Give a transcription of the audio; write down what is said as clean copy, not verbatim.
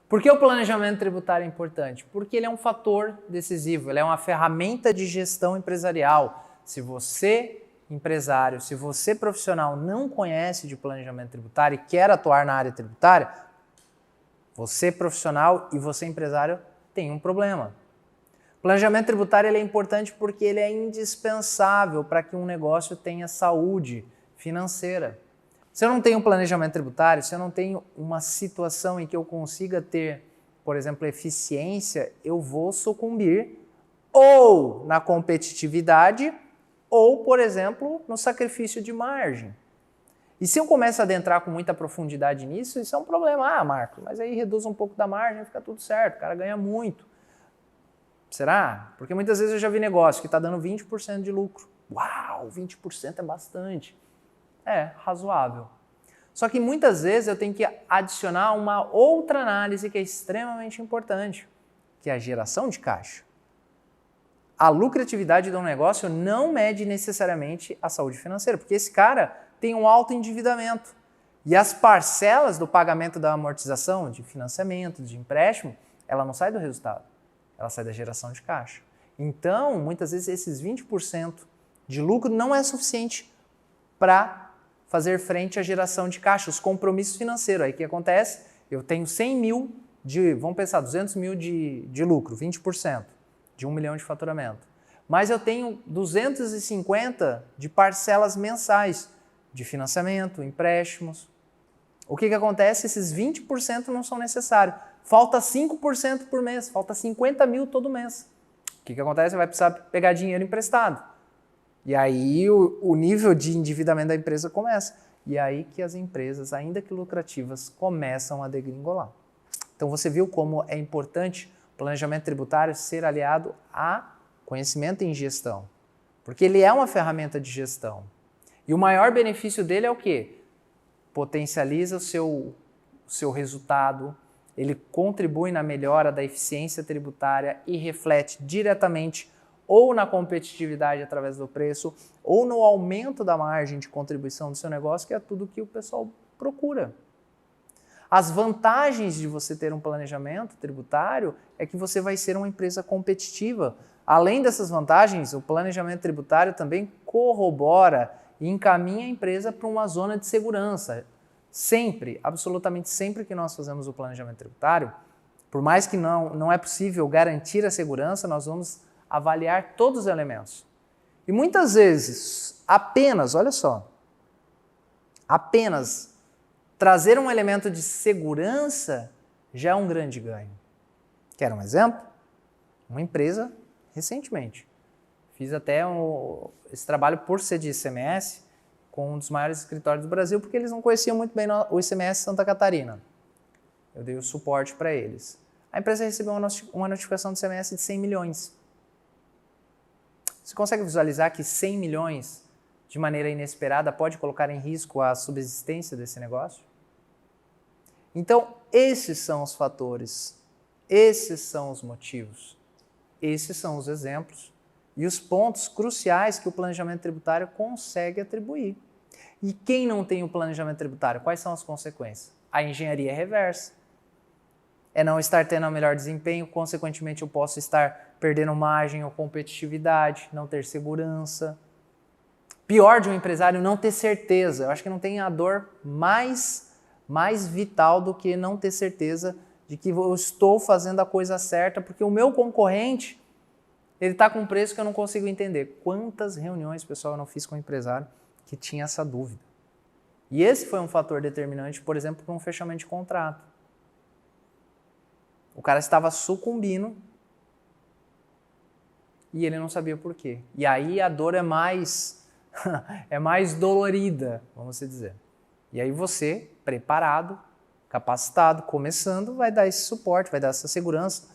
Por que o planejamento tributário é importante? Porque ele é um fator decisivo, ele é uma ferramenta de gestão empresarial. Se você, empresário, se você profissional não conhece de planejamento tributário e quer atuar na área tributária, você profissional e você empresário tem um problema. Planejamento tributário ele é importante porque ele é indispensável para que um negócio tenha saúde financeira. Se eu não tenho planejamento tributário, se eu não tenho uma situação em que eu consiga ter, por exemplo, eficiência, eu vou sucumbir ou na competitividade ou, por exemplo, no sacrifício de margem. E se eu começo a adentrar com muita profundidade nisso, isso é um problema. Ah, Marco, mas aí reduz um pouco da margem, fica tudo certo, o cara ganha muito. Será? Porque muitas vezes eu já vi negócio que está dando 20% de lucro. Uau, 20% é bastante. É razoável. Só que muitas vezes eu tenho que adicionar uma outra análise que é extremamente importante, que é a geração de caixa. A lucratividade de um negócio não mede necessariamente a saúde financeira, porque esse cara tem um alto endividamento. E as parcelas do pagamento da amortização, de financiamento, de empréstimo, ela não sai do resultado, ela sai da geração de caixa. Então, muitas vezes esses 20% de lucro não é suficiente para fazer frente à geração de caixa, os compromissos financeiros. Aí o que acontece? Eu tenho 100 mil vamos pensar, 200 mil de lucro, 20%, de 1 milhão de faturamento. Mas eu tenho 250 de parcelas mensais, de financiamento, empréstimos. O que acontece? Esses 20% não são necessários. Falta 5% por mês, falta 50 mil todo mês. O que acontece? Você vai precisar pegar dinheiro emprestado. E aí o nível de endividamento da empresa começa. E aí que as empresas, ainda que lucrativas, começam a degringolar. Então você viu como é importante o planejamento tributário ser aliado a conhecimento em gestão. Porque ele é uma ferramenta de gestão. E o maior benefício dele é o quê? Potencializa o seu resultado, ele contribui na melhora da eficiência tributária e reflete diretamente ou na competitividade através do preço, ou no aumento da margem de contribuição do seu negócio, que é tudo que o pessoal procura. As vantagens de você ter um planejamento tributário é que você vai ser uma empresa competitiva. Além dessas vantagens, o planejamento tributário também corrobora e encaminha a empresa para uma zona de segurança. Sempre, absolutamente sempre que nós fazemos o planejamento tributário, por mais que não é possível garantir a segurança, nós vamos avaliar todos os elementos. E muitas vezes, olha só, apenas trazer um elemento de segurança já é um grande ganho. Quer um exemplo? Uma empresa, recentemente, fiz até esse trabalho por ser de ICMS com um dos maiores escritórios do Brasil, porque eles não conheciam muito bem o ICMS Santa Catarina. Eu dei o suporte para eles. A empresa recebeu uma notificação do ICMS de 100 milhões. Você consegue visualizar que 100 milhões, de maneira inesperada, pode colocar em risco a subsistência desse negócio? Então, esses são os fatores, esses são os motivos, esses são os exemplos e os pontos cruciais que o planejamento tributário consegue atribuir. E quem não tem o planejamento tributário, quais são as consequências? A engenharia reversa. É não estar tendo o melhor desempenho, consequentemente eu posso estar perdendo margem ou competitividade, não ter segurança. Pior de um empresário, não ter certeza. Eu acho que não tem a dor mais vital do que não ter certeza de que eu estou fazendo a coisa certa, porque o meu concorrente, ele está com um preço que eu não consigo entender. Quantas reuniões, pessoal, eu não fiz com um empresário que tinha essa dúvida. E esse foi um fator determinante, por exemplo, para um fechamento de contrato. O cara estava sucumbindo e ele não sabia por quê. E aí a dor é mais dolorida, vamos dizer. E aí você, preparado, capacitado, começando, vai dar esse suporte, vai dar essa segurança,